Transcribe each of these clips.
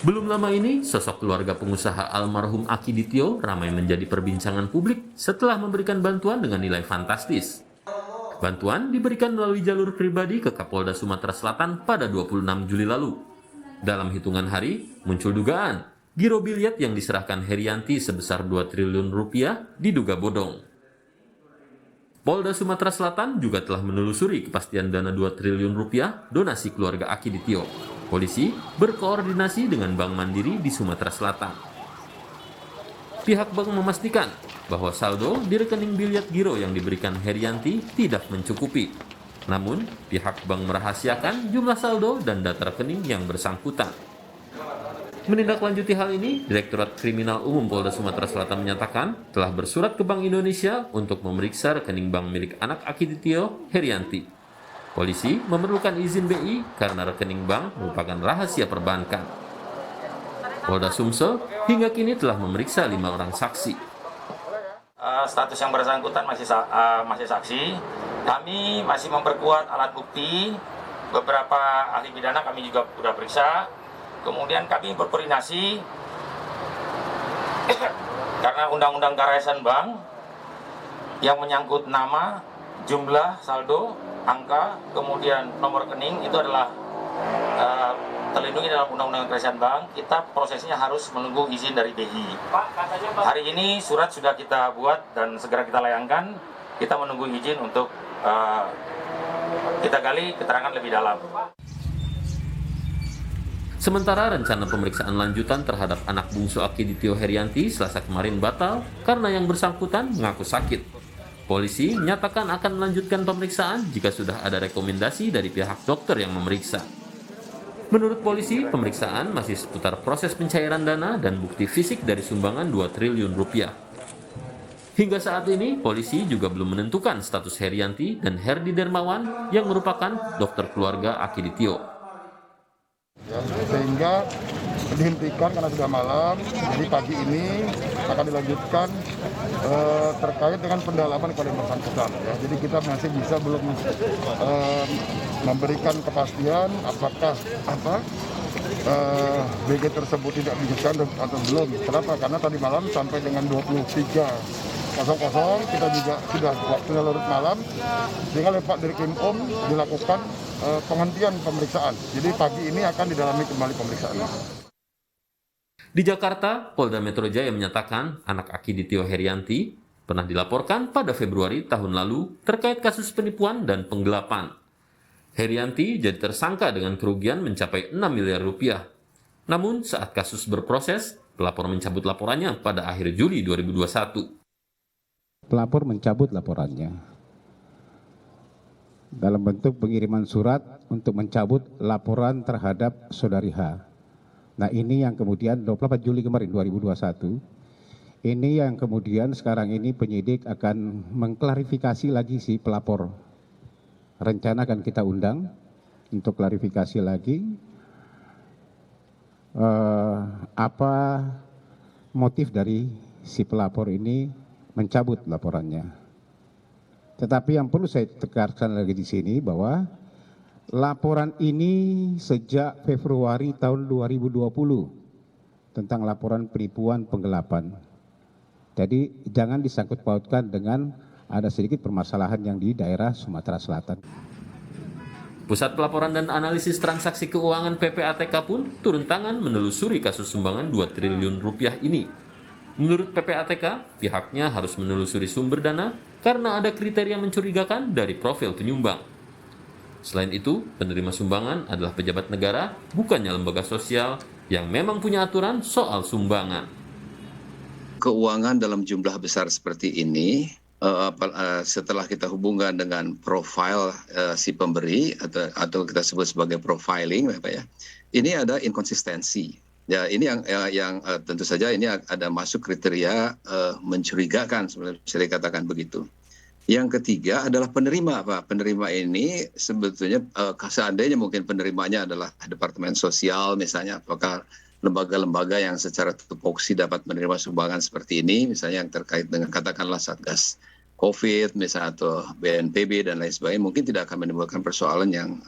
Belum lama ini, sosok keluarga pengusaha almarhum Aki Ditio ramai menjadi perbincangan publik setelah memberikan bantuan dengan nilai fantastis. Bantuan diberikan melalui jalur pribadi ke Kapolda Sumatera Selatan pada 26 Juli lalu. Dalam hitungan hari, muncul dugaan giro biliet yang diserahkan Herianti sebesar 2 triliun rupiah diduga bodong. Polda Sumatera Selatan juga telah menelusuri kepastian dana 2 triliun rupiah donasi keluarga Aki Ditio. Polisi berkoordinasi dengan Bank Mandiri di Sumatera Selatan. Pihak bank memastikan bahwa saldo di rekening biliet giro yang diberikan Herianti tidak mencukupi. Namun, pihak bank merahasiakan jumlah saldo dan data rekening yang bersangkutan. Menindaklanjuti hal ini, Direktorat Kriminal Umum Polda Sumatera Selatan menyatakan telah bersurat ke Bank Indonesia untuk memeriksa rekening bank milik anak Aki Ditio, Herianti. Polisi memerlukan izin BI karena rekening bank merupakan rahasia perbankan. Polda Sumsel hingga kini telah memeriksa 5 orang saksi. Status yang bersangkutan masih saksi. Kami masih memperkuat alat bukti. Beberapa ahli pidana kami juga sudah periksa. Kemudian kami berkoordinasi karena Undang-Undang Karyasan Bank yang menyangkut nama, jumlah, saldo, angka, kemudian nomor rekening itu adalah terlindungi dalam Undang-Undang Karyasan Bank. Kita prosesnya harus menunggu izin dari BI. Hari ini surat sudah kita buat dan segera kita layangkan. Kita menunggu izin untuk kita gali keterangan lebih dalam. Sementara rencana pemeriksaan lanjutan terhadap anak bungsu Aki Ditio Herianti Selasa kemarin batal karena yang bersangkutan mengaku sakit. Polisi menyatakan akan melanjutkan pemeriksaan jika sudah ada rekomendasi dari pihak dokter yang memeriksa. Menurut polisi, pemeriksaan masih seputar proses pencairan dana dan bukti fisik dari sumbangan 2 triliun rupiah. Hingga saat ini, polisi juga belum menentukan status Herianti dan Herdi Dermawan yang merupakan dokter keluarga Aki Ditio. Ya, sehingga dihentikan karena sudah malam, jadi pagi ini akan dilanjutkan terkait dengan pendalaman kepada yang bersangkutan. Ya. Jadi kita masih bisa belum memberikan kepastian apakah BG tersebut tidak dijelaskan atau belum. Kenapa? Karena tadi malam sampai dengan 23.00 kita juga sudah waktunya larut malam, sehingga oleh Pak Dirkrimum dilakukan penghentian pemeriksaan. Jadi pagi ini akan didalami kembali pemeriksaan. Di Jakarta, Polda Metro Jaya menyatakan anak Aki Ditio Herianti pernah dilaporkan pada Februari tahun lalu terkait kasus penipuan dan penggelapan. Herianti jadi tersangka dengan kerugian mencapai 6 miliar rupiah. Namun saat kasus berproses, pelapor mencabut laporannya pada akhir Juli 2021. Pelapor mencabut laporannya dalam bentuk pengiriman surat untuk mencabut laporan terhadap saudari H. Nah ini yang kemudian 28 Juli kemarin 2021, ini yang kemudian sekarang ini penyidik akan mengklarifikasi lagi si pelapor. Rencana akan kita undang untuk klarifikasi lagi apa motif dari si pelapor ini mencabut laporannya. Tetapi yang perlu saya tekankan lagi di sini bahwa laporan ini sejak Februari tahun 2020 tentang laporan penipuan penggelapan. Jadi jangan disangkut pautkan dengan ada sedikit permasalahan yang di daerah Sumatera Selatan. Pusat Pelaporan dan Analisis Transaksi Keuangan PPATK pun turun tangan menelusuri kasus sumbangan 2 triliun rupiah ini. Menurut PPATK, pihaknya harus menelusuri sumber dana karena ada kriteria mencurigakan dari profil penyumbang. Selain itu, penerima sumbangan adalah pejabat negara, bukannya lembaga sosial yang memang punya aturan soal sumbangan. Keuangan dalam jumlah besar seperti ini, setelah kita hubungkan dengan profil si pemberi atau kita sebut sebagai profiling, ya, ini ada inkonsistensi. Ya, ini yang tentu saja ini ada masuk kriteria mencurigakan, sebenarnya bisa dikatakan begitu. Yang ketiga adalah penerima, Pak. Penerima ini sebetulnya seandainya mungkin penerimanya adalah Departemen Sosial misalnya, apakah lembaga-lembaga yang secara tupoksi dapat menerima sumbangan seperti ini, misalnya yang terkait dengan katakanlah Satgas COVID misalnya atau BNPB dan lain sebagainya, mungkin tidak akan menimbulkan persoalan yang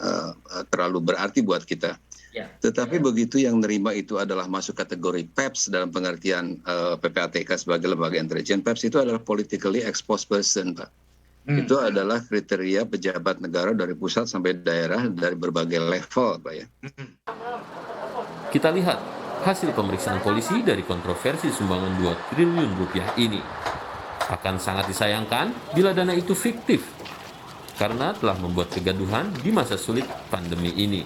terlalu berarti buat kita. Tetapi begitu yang nerima itu adalah masuk kategori PEPS dalam pengertian PPATK sebagai lembaga intelijen, PEPS itu adalah politically exposed person, Pak. Itu adalah kriteria pejabat negara dari pusat sampai daerah dari berbagai level, Pak ya. Kita lihat hasil pemeriksaan polisi dari kontroversi sumbangan 2 triliun rupiah ini. Akan sangat disayangkan bila dana itu fiktif, karena telah membuat kegaduhan di masa sulit pandemi ini.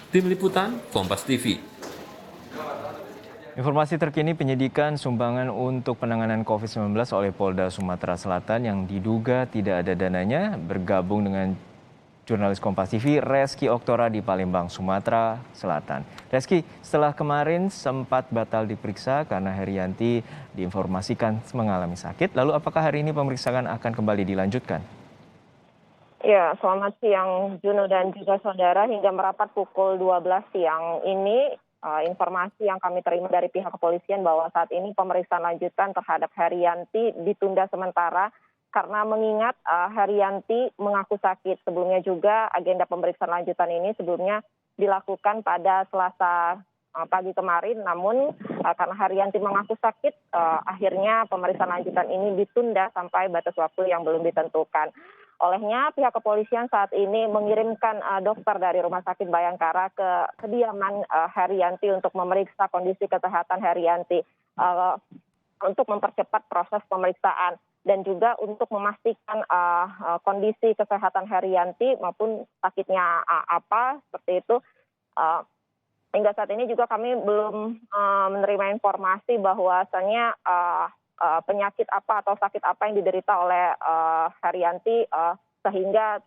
Tim Liputan, Kompas TV. Informasi terkini penyidikan sumbangan untuk penanganan COVID-19 oleh Polda Sumatera Selatan yang diduga tidak ada dananya bergabung dengan jurnalis Kompas TV Reski Oktora di Palembang, Sumatera Selatan. Reski, setelah kemarin sempat batal diperiksa karena Herianti diinformasikan mengalami sakit, lalu apakah hari ini pemeriksaan akan kembali dilanjutkan? Ya, selamat siang Juno dan juga saudara. Hingga merapat pukul 12 siang ini, informasi yang kami terima dari pihak kepolisian bahwa saat ini pemeriksaan lanjutan terhadap Herianti ditunda sementara karena mengingat Herianti mengaku sakit. Sebelumnya juga agenda pemeriksaan lanjutan ini sebelumnya dilakukan pada Selasa pagi kemarin, namun karena Herianti mengaku sakit, akhirnya pemeriksaan lanjutan ini ditunda sampai batas waktu yang belum ditentukan. Olehnya pihak kepolisian saat ini mengirimkan dokter dari Rumah Sakit Bayangkara ke kediaman Herianti untuk memeriksa kondisi kesehatan Herianti untuk mempercepat proses pemeriksaan dan juga untuk memastikan kondisi kesehatan Herianti maupun sakitnya apa seperti itu. Hingga saat ini juga kami belum menerima informasi bahwasannya penyakit apa atau sakit apa yang diderita oleh Herianti sehingga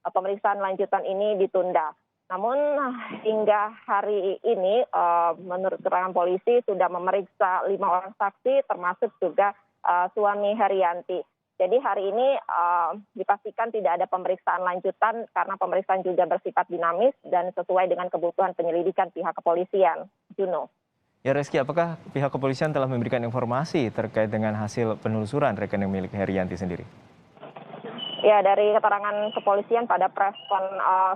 pemeriksaan lanjutan ini ditunda. Namun hingga hari ini menurut keterangan polisi sudah memeriksa 5 orang saksi termasuk juga suami Herianti. Jadi hari ini dipastikan tidak ada pemeriksaan lanjutan karena pemeriksaan juga bersifat dinamis dan sesuai dengan kebutuhan penyelidikan pihak kepolisian. Juno. Ya Reski, apakah pihak kepolisian telah memberikan informasi terkait dengan hasil penelusuran rekening milik Herianti sendiri? Ya, dari keterangan kepolisian pada preskon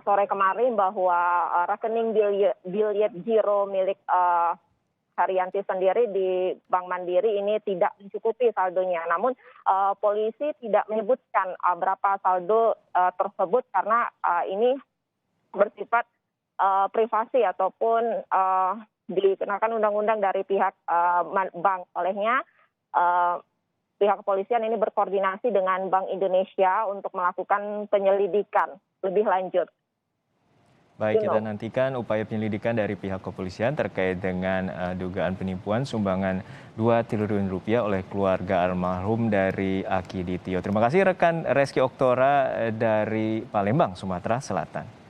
sore kemarin bahwa rekening biliet giro milik Herianti sendiri di Bank Mandiri ini tidak mencukupi saldonya. Namun polisi tidak menyebutkan berapa saldo tersebut karena ini bersifat privasi ataupun dikenakan undang-undang dari pihak bank. Olehnya pihak kepolisian ini berkoordinasi dengan Bank Indonesia untuk melakukan penyelidikan lebih lanjut. Baik, kita nantikan upaya penyelidikan dari pihak kepolisian terkait dengan dugaan penipuan sumbangan 2 triliun rupiah oleh keluarga almarhum dari Aki Ditio. Terima kasih rekan Reski Oktora dari Palembang, Sumatera Selatan.